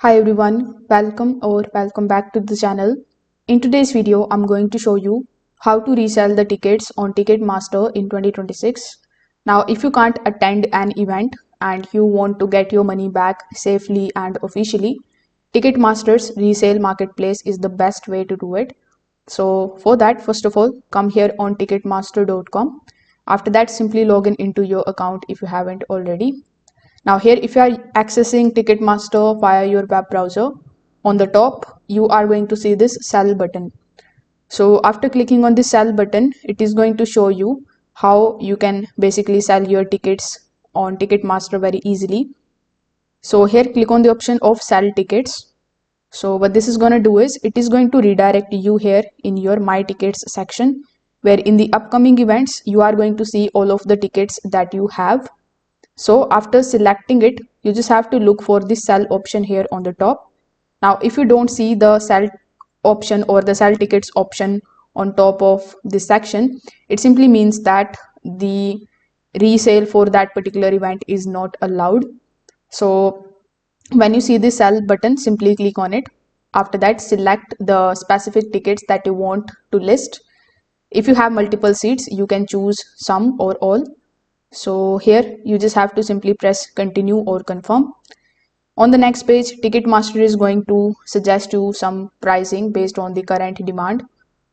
Hi everyone, welcome back to the channel. In today's video, I'm going to show you how to resell the tickets on Ticketmaster in 2026. Now, if you can't attend an event and you want to get your money back safely and officially, Ticketmaster's resale marketplace is the best way to do it. So for that, first of all, come here on ticketmaster.com. After that, simply log in into your account if you haven't already. Now here, if you are accessing Ticketmaster via your web browser, on the top, you are going to see this sell button. So after clicking on the sell button, it is going to show you how you can basically sell your tickets on Ticketmaster very easily. So here, click on the option of sell tickets. So what this is going to do is it is going to redirect you here in your my tickets section, where in the upcoming events, you are going to see all of the tickets that you have. So after selecting it, you just have to look for the sell option here on the top. Now, if you don't see the sell option or the sell tickets option on top of this section, it simply means that the resale for that particular event is not allowed. So when you see the sell button, simply click on it. After that, select the specific tickets that you want to list. If you have multiple seats, you can choose some or all. So here you just have to simply press continue or confirm. On the next page, Ticketmaster is going to suggest you some pricing based on the current demand.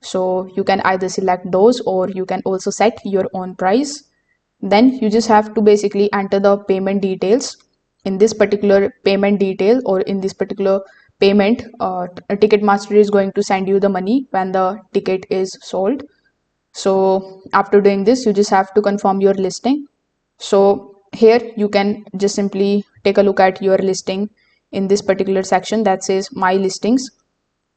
So you can either select those or you can also set your own price. Then you just have to basically enter the payment details. In this particular payment detail or in this particular payment, Ticketmaster is going to send you the money when the ticket is sold. So after doing this, you just have to confirm your listing. So here you can just simply take a look at your listing in this particular section that says my listings.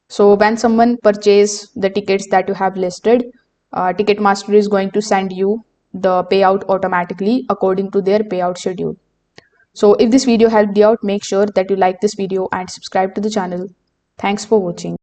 So when someone purchases the tickets that you have listed, Ticketmaster is going to send you the payout automatically according to their payout schedule. So if this video helped you out, make sure that you like this video and subscribe to the channel. Thanks for watching.